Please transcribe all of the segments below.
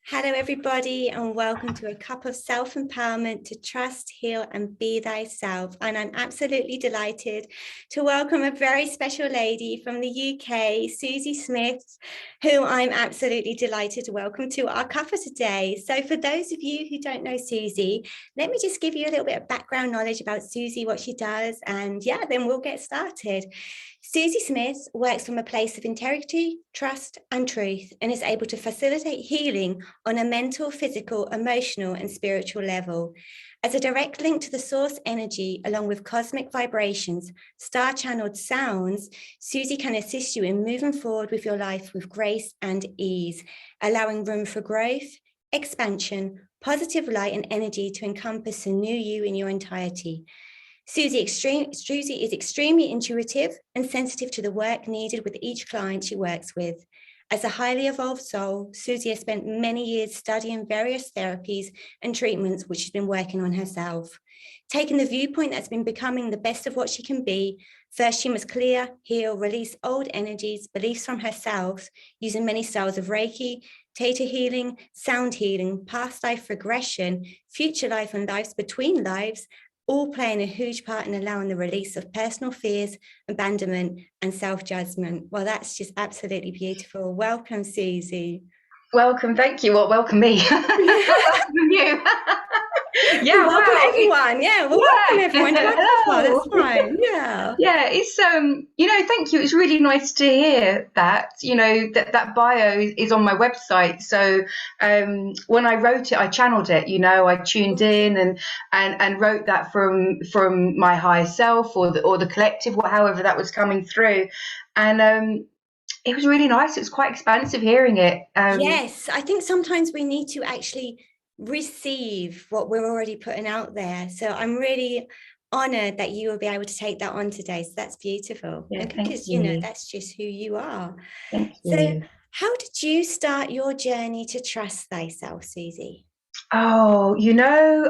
Hello, everybody, and welcome to a cup of self-empowerment to trust, heal, and be thyself. And I'm absolutely delighted to welcome a very special lady from the UK, Susie Smith, who I'm absolutely delighted to welcome to our cuppa today. So for those of you who don't know Susie, let me just give you a little bit of background knowledge about Susie, what she does, and yeah, then we'll get started. Susie Smith works from a place of integrity, trust, and truth, and is able to facilitate healing on a mental, physical, emotional, and spiritual level. As a direct link to the source energy, along with cosmic vibrations, star-channeled sounds, Susie can assist you in moving forward with your life with grace and ease, allowing room for growth, expansion, positive light and energy to encompass a new you in your entirety. Susie is extremely intuitive and sensitive to the work needed with each client she works with. As a highly evolved soul, Susie has spent many years studying various therapies and treatments which she's been working on herself. Taking the viewpoint that's been becoming the best of what she can be, first she must clear, heal, release old energies, beliefs from herself, using many styles of Reiki, theta healing, sound healing, past life regression, future life and lives between lives, all playing a huge part in allowing the release of personal fears, abandonment, and self-judgment. Well, that's just absolutely beautiful. Welcome, Susie. Welcome, thank you. Well, welcome me. Welcome you. Yeah, welcome everyone. Yeah, well, welcome everyone. That's fine. Yeah. Yeah, it's thank you. It's really nice to hear that. That bio is on my website. So when I wrote it, I channeled it. I tuned in and wrote that from my higher self or the collective, however that was coming through, and it was really nice. It was quite expansive hearing it. Yes, I think sometimes we need to actually receive what we're already putting out there. So I'm really honored that you will be able to take that on today. So that's beautiful. Yeah, And thank because, you. that's just who you are. Thank So you. how did you start your journey to trust thyself, Susie? Oh,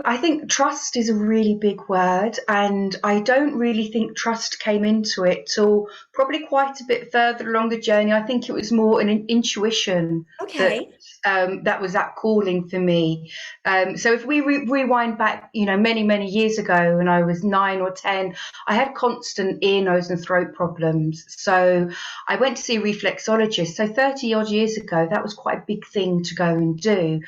I think trust is a really big word, and I don't really think trust came into it till probably quite a bit further along the journey. I think it was more an intuition that Okay. that was that calling for me. So if we rewind back, many, many years ago when I was 9 or 10, I had constant ear, nose, and throat problems. So I went to see a reflexologist. So 30 odd years ago, that was quite a big thing to go and do.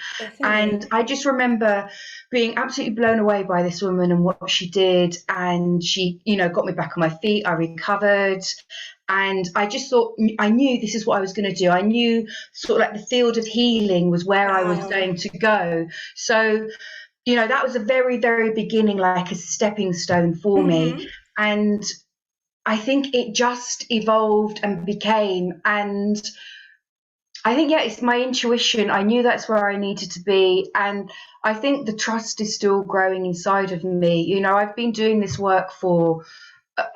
And Definitely. I just remember being absolutely blown away by this woman and what she did. And she, got me back on my feet. I recovered. And I just thought, I knew this is what I was going to do. I knew sort of like the field of healing was where I was Wow. going to go. So, that was a very, very beginning, like a stepping stone for me. Mm-hmm. And I think it just evolved and became. And I think, yeah, it's my intuition. I knew that's where I needed to be. And I think the trust is still growing inside of me. I've been doing this work for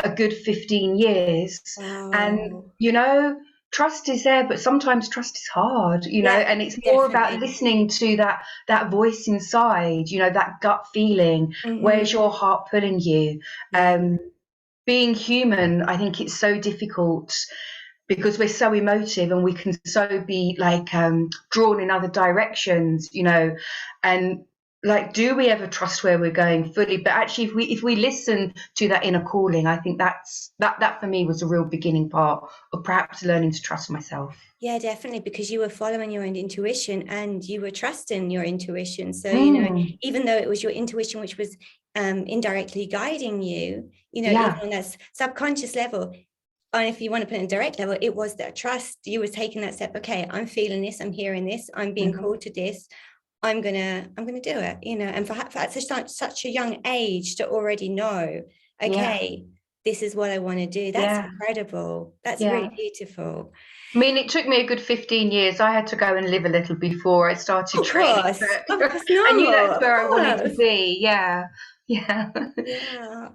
a good 15 years. And, Wow. trust is there, but sometimes trust is hard, Yeah, and it's more about definitely. listening to that voice inside, that gut feeling. Where's Mm-hmm. your heart pulling you? Yeah. Being human, I think it's so difficult because we're so emotive and we can so be like drawn in other directions, and like, do we ever trust where we're going fully? But actually, if we listen to that inner calling, I think that for me was a real beginning part of perhaps learning to trust myself. Yeah, definitely, because you were following your own intuition and you were trusting your intuition. So, Mm, even though it was your intuition which was indirectly guiding you, even yeah, on that subconscious level, and if you want to put it in direct level, it was that trust. You were taking that step. Okay, I'm feeling this. I'm hearing this. I'm being hmm called to this. I'm gonna do it. And perhaps at such a young age to already know, yeah, okay, this is what I want to do. That's yeah, incredible. That's yeah. really beautiful. I mean, it took me a good 15 years. I had to go and live a little before I started Of training, course, of but course, I knew no, that's of where I wanted to course. be. Yeah, yeah. Yeah.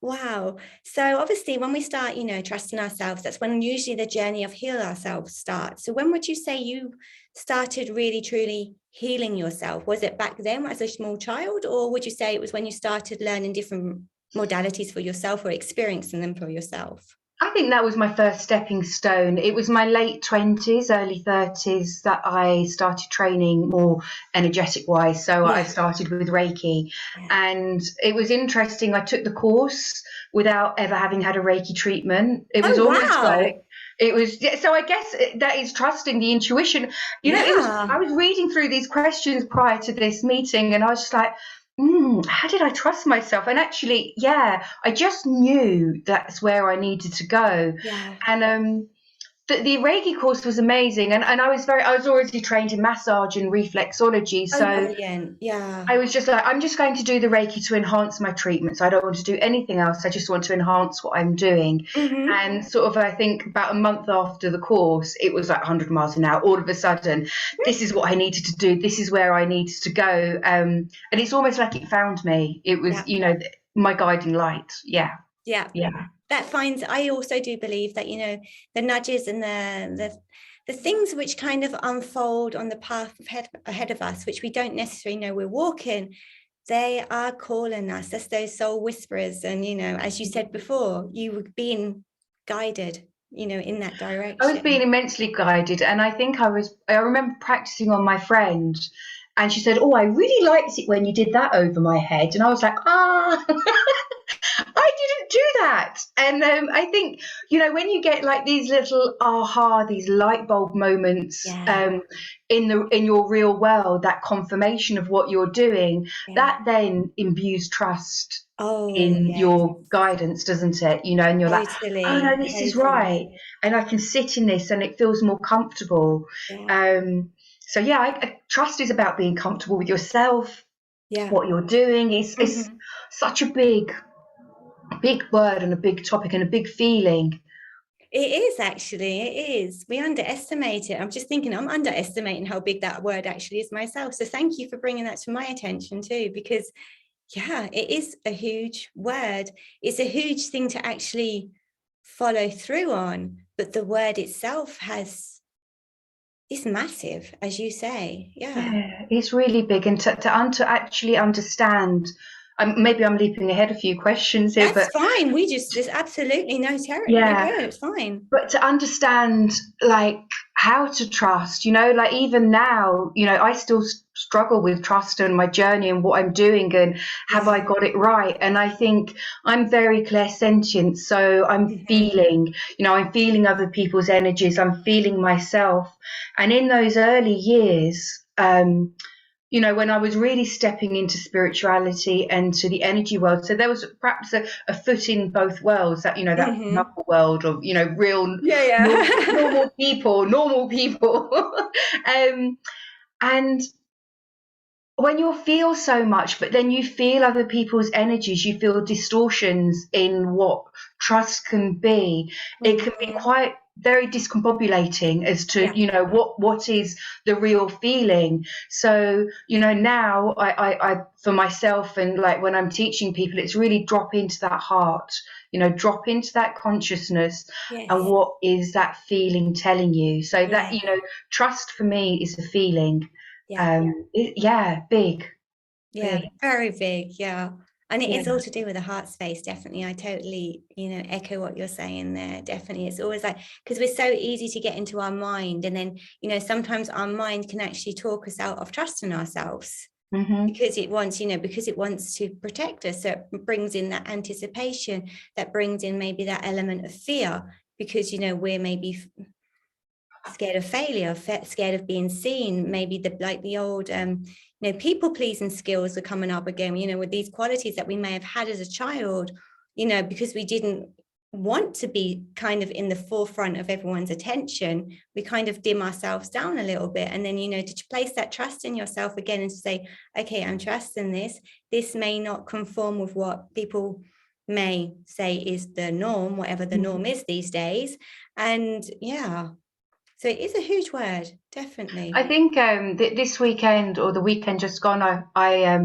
Wow. So obviously when we start, trusting ourselves, that's when usually the journey of heal ourselves starts. So when would you say you started really truly healing yourself? Was it back then as a small child, or would you say it was when you started learning different modalities for yourself or experiencing them for yourself? I think that was my first stepping stone. It was my late 20s, early 30s that I started training more energetic wise. So I Yeah. started with Reiki, Yeah. and it was interesting. I took the course without ever having had a Reiki treatment. It was Oh, almost wow. like it was, yeah, so I guess that is trusting the intuition. Yeah. I was reading through these questions prior to this meeting, and I was just like, how did I trust myself? And actually, yeah, I just knew that's where I needed to go. Yeah. And the Reiki course was amazing. And I was already trained in massage and reflexology. Oh, So brilliant. Yeah. I was just like, I'm just going to do the Reiki to enhance my treatments. I don't want to do anything else. I just want to enhance what I'm doing. Mm-hmm. And sort of, I think about a month after the course, it was like 100 miles an hour. All of a sudden, this is what I needed to do. This is where I needed to go. And it's almost like it found me. It was, Yeah. my guiding light. Yeah. Yeah. Yeah. I also do believe that, the nudges and the things which kind of unfold on the path ahead of us, which we don't necessarily know we're walking, they are calling us. That's those soul whisperers. And, as you said before, you were being guided, in that I was being direction. immensely guided, and I remember practicing on my friend, and she said, "Oh, I really liked it when you did that over my head." And I was like, "Ah, I didn't do that." And I think, when you get like these little these light bulb moments Yeah. in your real world, that confirmation of what you're doing, Yeah. that then imbues trust Oh, in yes. your guidance, doesn't it? And you're like, "Oh no, Totally. this is right, Totally. and I can sit in this, and it feels more comfortable." Yeah. So yeah, trust is about being comfortable with yourself, Yeah. what you're doing. It's Mhm. such a big word and a big topic and a big feeling. It is actually, it is. We underestimate it. I'm just thinking, I'm underestimating how big that word actually is myself. So thank you for bringing that to my attention too, because yeah, it is a huge word. It's a huge thing to actually follow through on, but the word itself is massive, as you say. Yeah. Yeah, it's really big, and to actually understand. Maybe I'm leaping ahead a few questions here, That's but fine. There's absolutely no terror. No yeah, good. It's fine. but to understand like how to trust, like even now, I still struggle with trust and my journey and what I'm doing and have I Yeah. got it right. And I think I'm very clairsentient, so Mhm. I'm feeling other people's energies, I'm feeling myself. And in those early years, when I was really stepping into spirituality and to the energy world. So there was perhaps a foot in both worlds, that another Mhm. world of, real Yeah, yeah. normal people. um, and when you feel so much, but then you feel other people's energies, you feel distortions in what trust can be. It can be Mhm. quite very discombobulating as to, Yeah. what is the real feeling. So, now I for myself and like when I'm teaching people, it's really drop into that heart, drop into that consciousness and Yes. what is that feeling telling you. So that, Yeah. trust for me is a feeling. Yeah. Yeah, big, Yeah, big. very big. Yeah. And it Yeah. is all to do with the heart space, definitely. I totally, echo what you're saying there. Definitely. It's always like, because we're so easy to get into our mind. And then, sometimes our mind can actually talk us out of trusting ourselves Hmm. because it wants to protect us. So it brings in that anticipation, that brings in maybe that element of fear, because, we're maybe scared of failure, scared of being seen. Maybe the old people pleasing skills are coming up again, with these qualities that we may have had as a child, because we didn't want to be kind of in the forefront of everyone's attention. We kind of dim ourselves down a little bit, and then to place that trust in yourself again and to say, okay, I'm trusting this may not conform with what people may say is the norm, whatever the norm is these days. And yeah, so it is a huge word, I definitely. think this weekend or the weekend just gone, I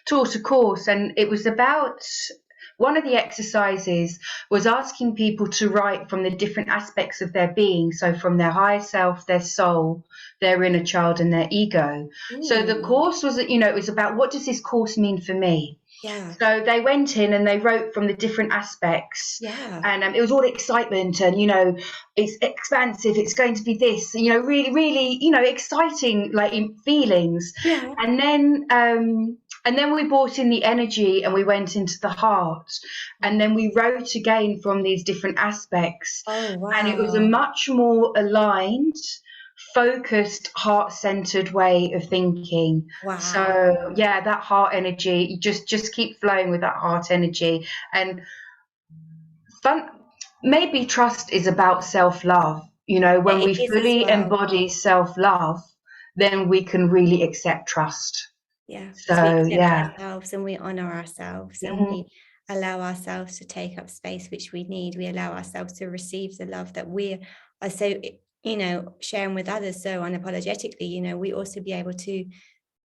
taught a course, and it was about one of the exercises was asking people to write from the different aspects of their being, so from their higher self, their soul, their inner child, and their ego. So the Ooh, course was, it was about what does this course mean for me? Yeah. So they went in and they wrote from the different aspects, Yeah. and it was all excitement, and it's expansive, it's going to be this, really, really, exciting, like, feelings. Yeah. And then we brought in the energy and we went into the heart, and then we wrote again from these different aspects, Oh, and it was a wow. much more aligned, focused, heart-centered way of thinking. So Wow. yeah, that heart energy, you just keep flowing with that heart energy. And fun, maybe trust is about self-love. Yeah, When it we is as fully well. embody self-love, then we can really accept trust. Yeah, because we So accept yeah. ourselves and we honor ourselves and Mhm. we allow ourselves to take up space which we need. We allow ourselves to receive the love that we are so, sharing with others so unapologetically. We also be able to,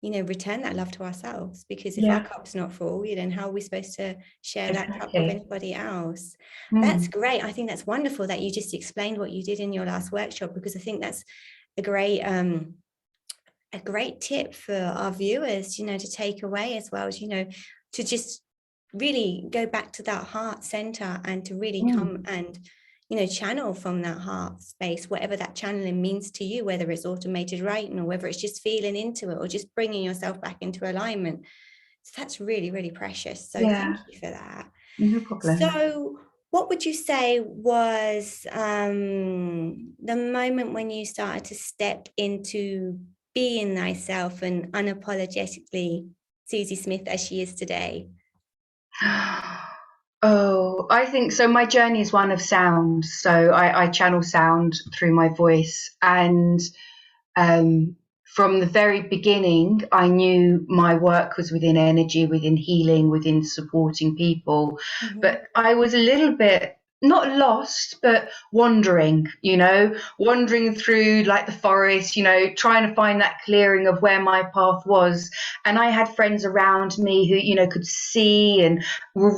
return that love to ourselves, because if our Yeah, cup's not full, then how are we supposed to share that cup with exactly. anybody else? That's Mm. great. I think that's wonderful that you just explained what you did in your last workshop, because I think that's a great tip for our viewers, to take away, as well as, to just really go back to that heart center and to really come Mm. and, channel from that heart space, whatever that channeling means to you, whether it's automated writing or whether it's just feeling into it or just bringing yourself back into alignment. So that's really, really precious. So thank Yeah, you for that. no problem. So what would you say was the moment when you started to step into being thyself and unapologetically Susie Smith as she is today? Oh, I think so. My journey is one of sound. So I channel sound through my voice. And um, from the very beginning, I knew my work was within energy, within healing, within supporting people. Mm-hmm. But I was a little bit not lost, but wandering through like the forest, trying to find that clearing of where my path was. And I had friends around me who, could see and were,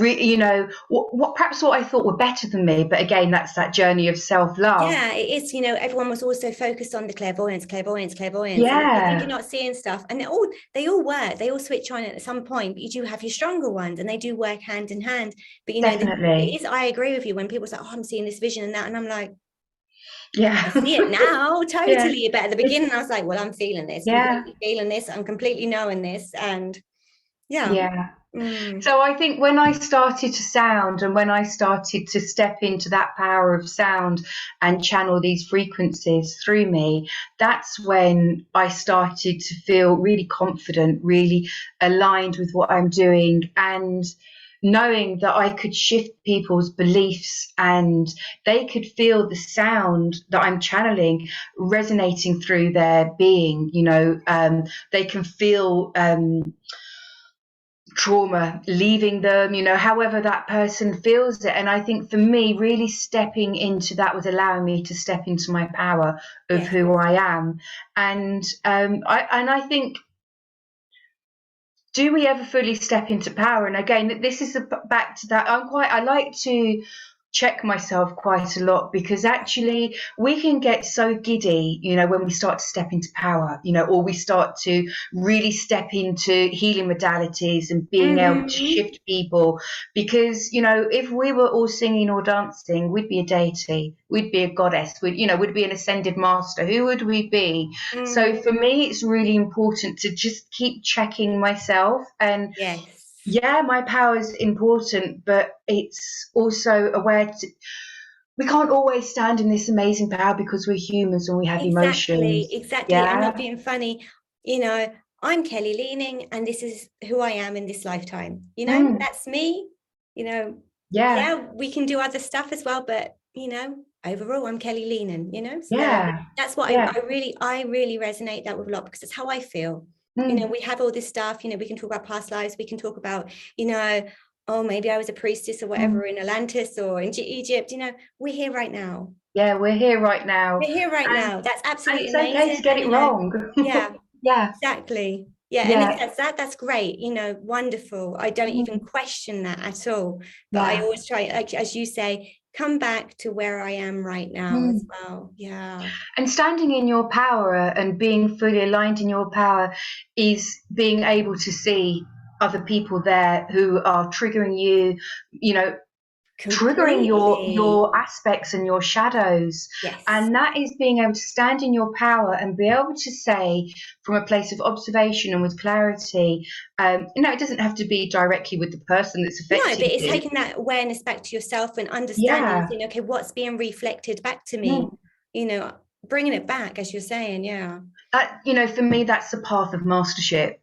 perhaps what I thought were better than me. But again, that's that journey of self love. Yeah, it is. Everyone was also focused on the clairvoyance, clairvoyance, clairvoyance. And if you think you're Yeah, not seeing stuff, and they all work, they all switch on at some point, but you do have your stronger ones and they do work hand in hand. But it definitely. is, I agree with you when people say, oh, I'm seeing this vision and that. And I'm like, I Yeah. see it now, Yeah. totally. But at the It's beginning, I was like, well, I'm feeling this, yeah. completely feeling this, I'm completely knowing this. And yeah. Yeah. Mm, So I think when I started to sound and when I started to step into that power of sound and channel these frequencies through me, that's when I started to feel really confident, really aligned with what I'm doing, and knowing that I could shift people's beliefs and they could feel the sound that I'm channeling resonating through their being. They can feel trauma leaving them, however that person feels it. And I think for me, really stepping into that was allowing me to step into my power of yes. who I am. And I think, do we ever fully step into power? And again, this is back to that. I like to check myself quite a lot, because actually we can get so giddy, when we start to step into power, or we start to really step into healing modalities and being able to Mm-hmm. shift people. Because, if we were all singing or dancing, we'd be a deity, we'd be a goddess, we'd be an ascended master. Who would we be? So for Mm-hmm. me, it's really important to just keep checking myself. And Yes. yeah, my power is important, but it's also aware we can't always stand in this amazing power because we're humans and we have Exactly, emotions. exactly. And Yeah. not being funny, I'm Kelly Leaning and this is who I am in this lifetime. Mm, That's me. You know, yeah. yeah, we can do other stuff as well, but overall I'm Kelly Leaning, so Yeah. that's what Yeah. I really resonate that with a lot, because it's how I feel. Mm, We have all this stuff, we can talk about past lives, we can talk about, oh, maybe I was a priestess or mm. whatever in Atlantis or in Egypt, we're here right now. Yeah, we're here right now. We're here right And now. That's and absolutely it's okay amazing. to get And it wrong. yeah, Yeah. exactly. Yeah, and if Yeah. that's that, that's great. Wonderful. I don't even Mm, question that at all. But I yeah. always try, like as you say, come back to where I am right now as Mm. well. Yeah. And standing in your power and being fully aligned in your power is being able to see. other people there who are triggering you, you know, triggering Completely. your aspects and your shadows. Yes. And that is being able to stand in your power and be able to say from a place of observation and with clarity, it doesn't have to be directly with the person that's No, but affecting it's you. taking that awareness back to yourself and understanding, Yeah. saying, okay, what's being reflected back to me? Mm. Bringing it back, as you're saying. Yeah. For me, that's the path of mastership.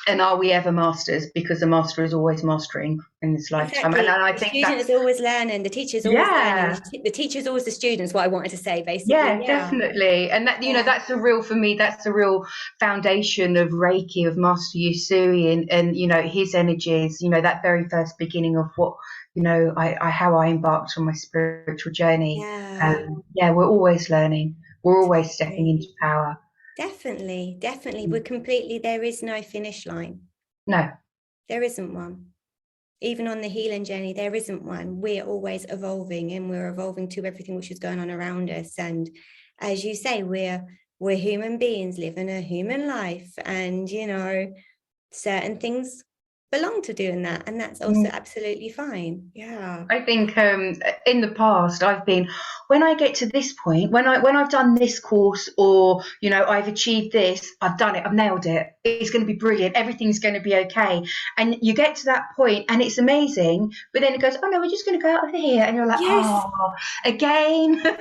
And are we ever masters? Because a master is always mastering in this lifetime. And Exactly. I The think student that's, is always learning. The teacher is always learning. yeah, The teacher is always the students. What I wanted to say, basically. yeah, Yeah. definitely. And that, Yeah. that's the real, for me, that's the real foundation of Reiki, of Master Usui and his energies, that very first beginning of what, how I embarked on my spiritual journey. Yeah. Yeah, we're always learning. We're always stepping into Totally. power. Definitely. Definitely. Mm. There is no finish line. No. There isn't one. Even on the healing journey, there isn't one. We're always evolving, and we're evolving to everything which is going on around us. And as you say, we're human beings living a human life, and certain things belong to doing that, and that's also Mm. absolutely fine. Yeah. I think in the past I've been, when I get to this point, when I've done this course, or I've achieved this, I've done it, I've nailed it, it's going to be brilliant, everything's going to be okay. And you get to that point and it's amazing, but then it goes, oh no, we're just going to go out of here, and you're like, Yes. oh, again. But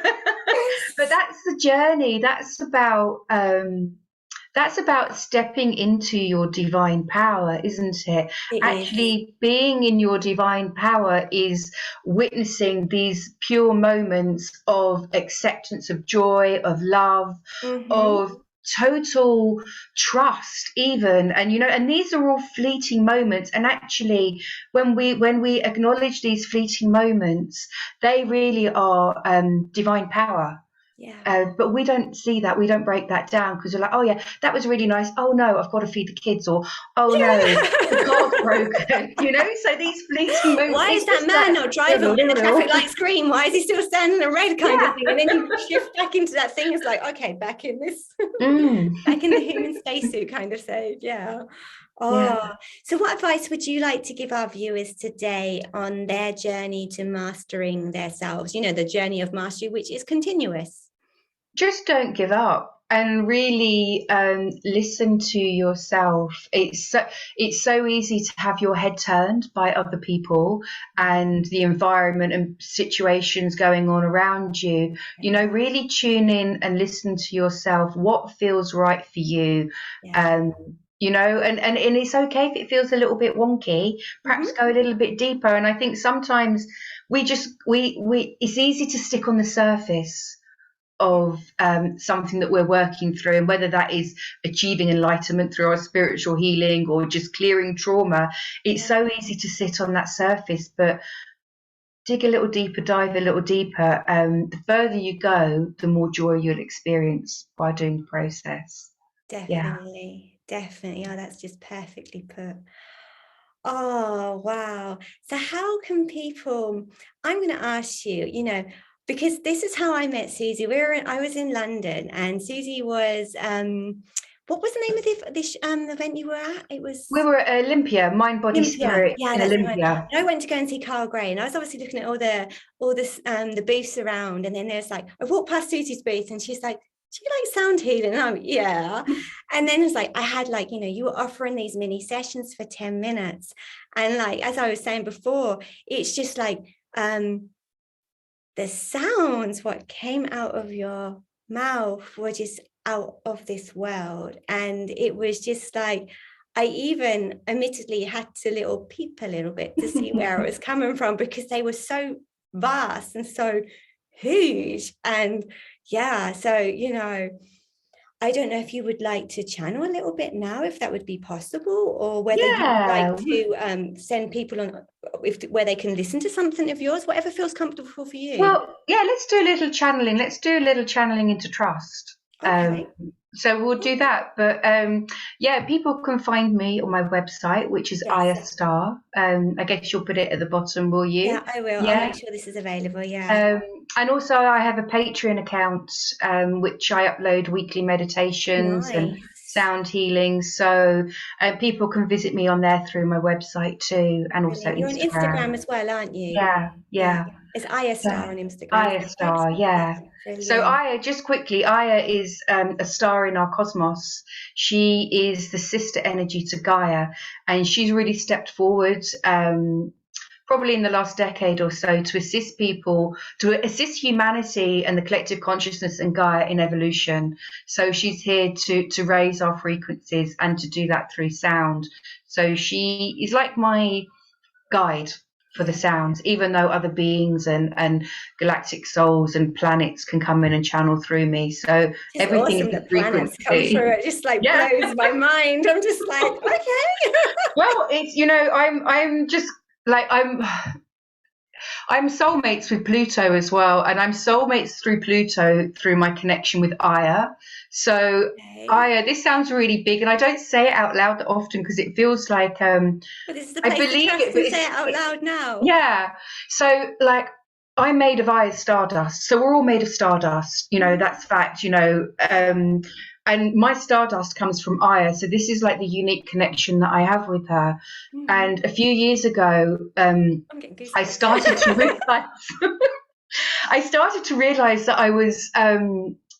Yes. that's the journey. That's about stepping into your divine power, isn't it? It is. Actually, being in your divine power is witnessing these pure moments of acceptance, of joy, of love, Mm-hmm. of total trust even. And these are all fleeting moments, and actually when we acknowledge these fleeting moments, they really are divine power. Yeah. But we don't see that. We don't break that down, because we're like, oh yeah, that was really nice. Oh no, I've got to feed the kids, or oh no, the car's broken. So these fleeting moments, Why is it's that just man that. not driving when the traffic lights green? Why is he still standing in the red, kind of thing? And then you Yeah. shift back into that thing. It's like, okay, back in this, Mm. back in the human spacesuit kind of stage. Yeah. Yeah. Oh, so what advice would you like to give our viewers today on their journey to mastering themselves? The journey of mastery, which is continuous. Just don't give up, and really listen to yourself. It's so easy to have your head turned by other people and the environment and situations going on around you. Yeah. Really tune in and listen to yourself, what feels right for you. Yeah. um, and it's okay if it feels a little bit wonky. Perhaps Mm-hmm. go a little bit deeper. And I think sometimes we it's easy to stick on the surface of something that we're working through, and whether that is achieving enlightenment through our spiritual healing or just clearing trauma. It's Yeah. so easy to sit on that surface, but dig a little deeper, dive a little deeper. The further you go, the more joy you'll experience by doing the process. Yeah. Definitely. Definitely. Oh, that's just perfectly put. Oh, wow. So how can people, I'm going to ask you, because this is how I met Susie. I was in London, and Susie was, what was the name of this event you were at? It We was were at Olympia, Mind, Body, Olympia. Spirit Yeah, in that's the one. Olympia. And I went to go and see Carl Gray, and I was obviously looking at all the booths around, and then there's like, I walked past Susie's booth, and she's like, do you like sound healing? And I'm like, yeah. And then it's like, I had like, you were offering these mini sessions for 10 minutes. And like, as I was saying before, it's just like the sounds, what came out of your mouth were just out of this world. And it was just like, I even admittedly had to little peep a little bit to see where it was coming from, because they were so vast and so huge. And yeah, so I don't know if you would like to channel a little bit now, if that would be possible, or whether you would like Yeah. to send people on where they can listen to something of yours, whatever feels comfortable for you. Well, yeah, let's do a little channeling. Let's do a little channeling into trust. Okay. So we'll do that. But yeah, people can find me on my website, which is Yes. Aya Star. I guess you'll put it at the bottom, will you? Yeah, I will. I'll Yeah. make sure this is available. Yeah. Um, and also, I have a Patreon account, which I upload weekly meditations and Nice. sound healing. So people can visit me on there through my website too, and also Brilliant. You're on Instagram. Instagram as well, aren't you? Yeah, Yeah. yeah. It's Aya So, Star on Instagram. Aya star, yeah. So Brilliant. Aya, just quickly, Aya is a star in our cosmos. She is the sister energy to Gaia, and she's really stepped forward, probably in the last decade or so, to assist people, to assist humanity and the collective consciousness and Gaia in evolution. So she's here to raise our frequencies and to do that through sound. So she is like my guide for the sounds, even though other beings and galactic souls and planets can come in and channel through me. So It's everything awesome is a that planets come frequency. through. It just like Yeah. blows my mind. I'm just like, okay. Well, it's, I'm just like I'm soulmates with Pluto as well, and I'm soulmates through Pluto through my connection with Aya. So Aya, this sounds really big, and I don't say it out loud that often because it feels like But this is the I place to believe trust it, but and say it out loud now. yeah. So like I'm made of Aya's stardust, so we're all made of stardust. That's fact. And my stardust comes from Aya, so this is like the unique connection that I have with her. And a few years ago, I'm getting goosebumps. I started to realize I started to realize that I was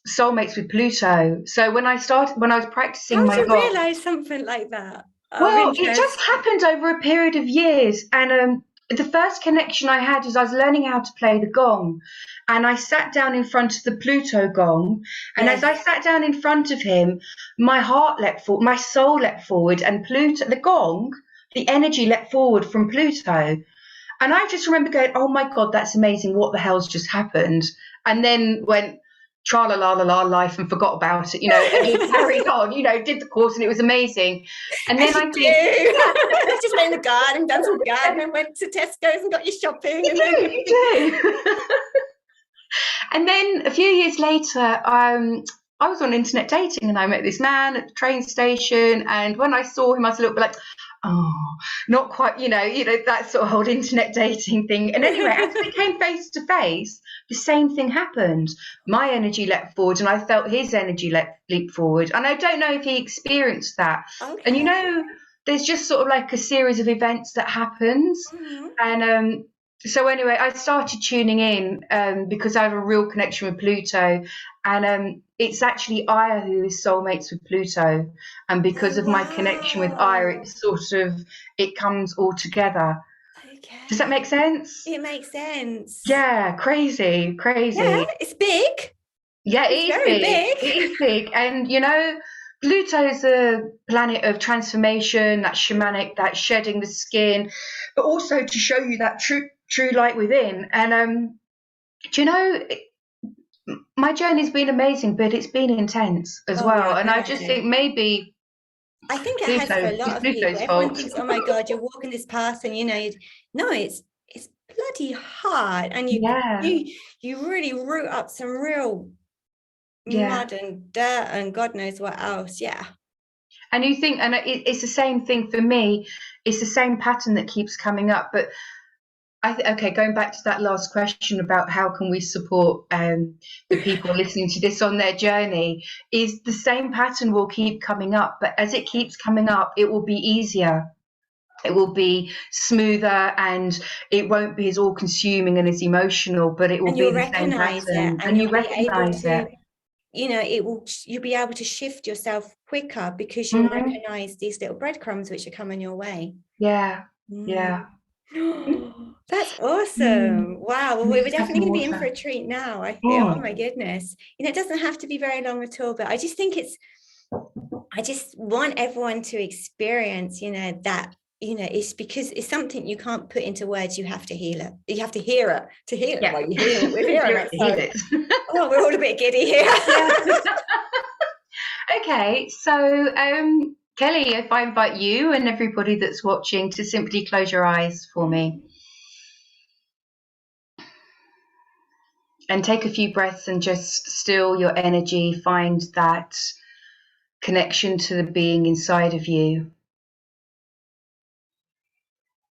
soulmates with Pluto. So when I was practicing How my did you God, realise something like that? Of well, it just interest. happened over a period of years. And the first connection I had is I was learning how to play the gong. And I sat down in front of the Pluto gong. And as I sat down in front of him, my heart leapt forward, my soul leapt forward, and Pluto, the gong, the energy leapt forward from Pluto. And I just remember going, oh my God, that's amazing. What the hell's just happened? And then went, tra la la la la life, and forgot about it, and just carried on, did the course, and it was amazing. And then I think, just went in the garden, done some gardening, went to Tesco's and got your shopping. You do. And then a few years later, I was on internet dating, and I met this man at the train station. And when I saw him, I was a little bit like, oh, not quite, that sort of whole internet dating thing. And anyway, as we came face to face, the same thing happened. My energy leapt forward, and I felt his energy leap forward. And I don't know if he experienced that. Okay. And there's just sort of like a series of events that happens. And so anyway, I started tuning in because I have a real connection with Pluto, and it's actually Aya who is soulmates with Pluto, and because of my connection with Aya, it comes all together. Okay. Does that make sense? It makes sense. Yeah, crazy. Yeah, it's big. Yeah, it's very big. It is big, and Pluto is a planet of transformation, that shamanic, that shedding the skin, but also to show you that true light within. And my journey's been amazing, but it's been intense as well. And I just think maybe I think it has for a lot of people. Everyone thinks, oh my God, you're walking this path, and no, it's bloody hard, and you really root up some real mud and dirt and God knows what else. Yeah. And you think, and it's the same thing for me. It's the same pattern that keeps coming up. But going back to that last question about how can we support the people listening to this on their journey, is the same pattern will keep coming up. But as it keeps coming up, it will be easier. It will be smoother, and it won't be as all-consuming and as emotional. But it will be the same pattern, and you recognize it. You'll be able to shift yourself quicker because you'll recognize these little breadcrumbs which are coming your way. Yeah. That's awesome. Wow. Well, we're definitely going to be in for a treat now, I feel. Oh my goodness. It doesn't have to be very long at all, but I just think I just want everyone to experience, that, it's because it's something you can't put into words. You have to heal it. You have to hear it to heal it. Well, you hear it. We're hearing it. Oh, we're all a bit giddy here. Okay, so Kelly, if I invite you and everybody that's watching to simply close your eyes for me and take a few breaths and just still your energy, find that connection to the being inside of you.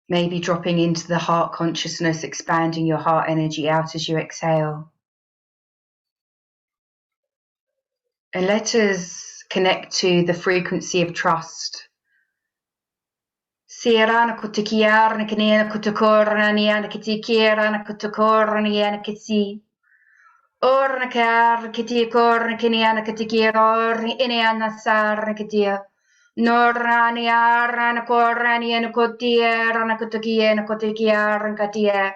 Maybe dropping into the heart consciousness, expanding your heart energy out as you exhale. And let us connect to the frequency of trust. Sierana kutikiarna kiniana kutukorna niana kitikirana kutukorna niana kiti. Orna kar kitikorna kiniana kitikirorni iniana sarna kitia. Norani arana korani and kotierna kutukiana kutikiarna katia.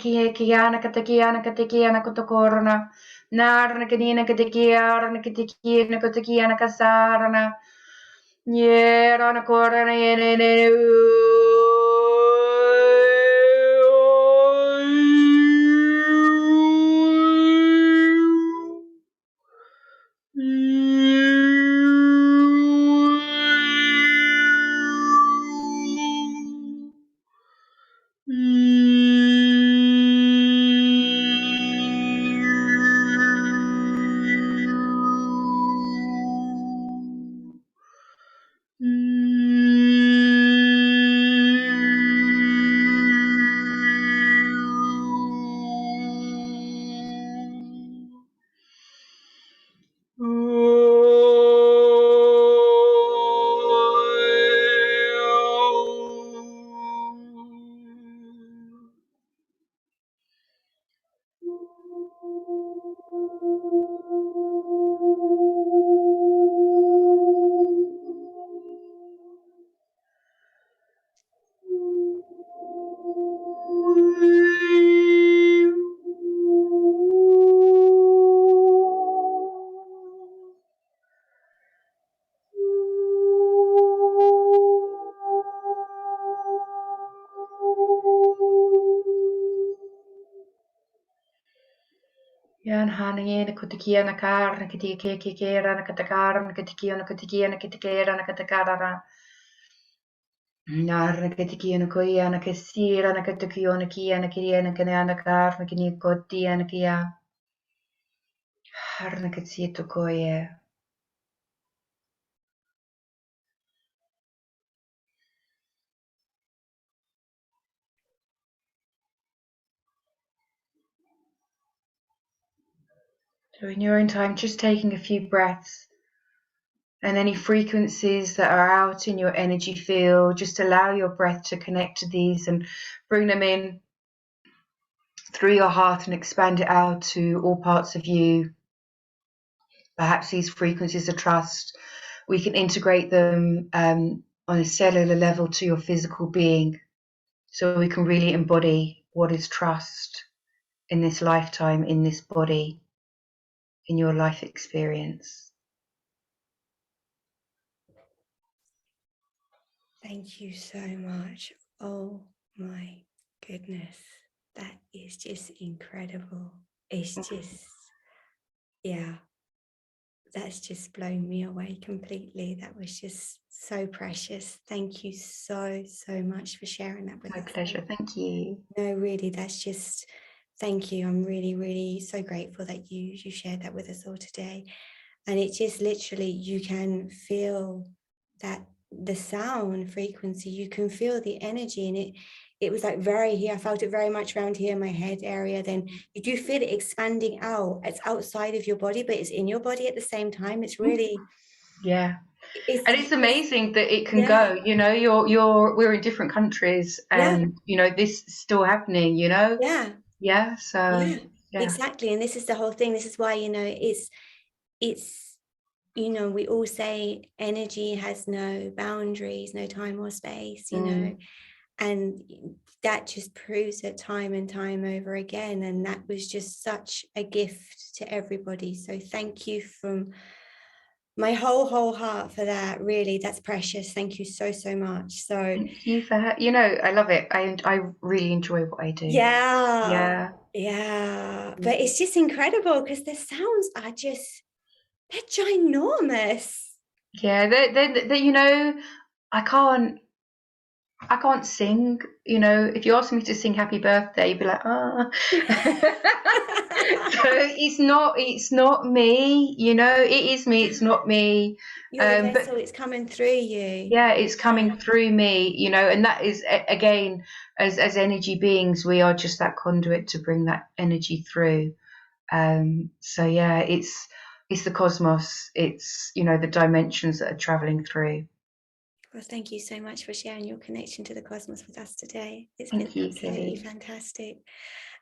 Kiana katakiana kotokorna. Narna kanina katakiana katakiana katakiana kasarna. Yerana korana yenene. Yan hanangena kutikiana karna kitikera katakarna kitikiana kitikera katakarana. Narna kitikiana koiana kesira katikiana kiana kiriana kanana karna kini kotiana kia. Harna katsito koye. So in your own time, just taking a few breaths, and any frequencies that are out in your energy field, just allow your breath to connect to these and bring them in through your heart and expand it out to all parts of you. Perhaps these frequencies of trust, we can integrate them on a cellular level to your physical being, so we can really embody what is trust in this lifetime, in this body, in your life experience. Thank you so much. Oh my goodness. That is just incredible. It's just, yeah, that's just blown me away completely. That was just so precious. Thank you so much for sharing that with us. My pleasure. Thank you. No, really, that's just Thank you. I'm really, really so grateful that you shared that with us all today. And it just literally, you can feel that the sound frequency, you can feel the energy, and it was like very here. I felt it very much around here in my head area. Then you do feel it expanding out. It's outside of your body, but it's in your body at the same time. It's really, Yeah. And it's it's amazing that it can yeah, go, we're in different countries yeah, and, this is still happening, yeah, Yeah. So, yeah, yeah. exactly. And this is the whole thing. This is why, it's we all say energy has no boundaries, no time or space, Mm. and that just proves it time and time over again. And that was just such a gift to everybody. So thank you from my whole heart for that. Really, that's precious. Thank you so, so much. So Thank you for, I love it. I really enjoy what I do. yeah, Yeah. yeah. But it's just incredible because the sounds are just, they're ginormous. Yeah. I can't, I can't sing, if you ask me to sing happy birthday, you'd be like, ah. So it's not me, it is me, it's not me. You're the But vessel, it's coming through you. yeah, it's Yeah. coming through me, and that is again, as energy beings, we are just that conduit to bring that energy through. So yeah, it's the cosmos, it's the dimensions that are traveling through. Well, thank you so much for sharing your connection to the cosmos with us today. It's been Thank you, absolutely Kelly. fantastic.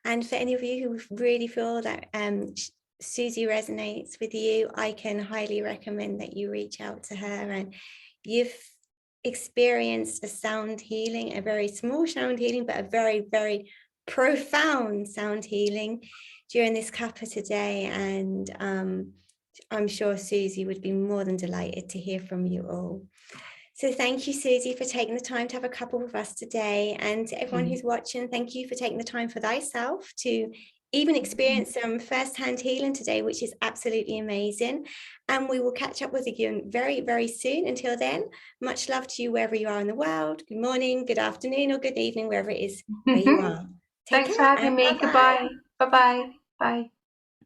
And for any of you who really feel that Susie resonates with you, I can highly recommend that you reach out to her. And you've experienced a sound healing, a very small sound healing, but a very, very profound sound healing during this cuppa today. And I'm sure Susie would be more than delighted to hear from you all. So thank you, Susie, for taking the time to have a couple with us today. And to everyone who's watching, thank you for taking the time for thyself to even experience some firsthand healing today, which is absolutely amazing. And we will catch up with you very, very soon. Until then, much love to you wherever you are in the world. Good morning, good afternoon, or good evening, wherever it is where you are. Take Thanks for care having and me. bye-bye. Goodbye. Bye-bye. Bye.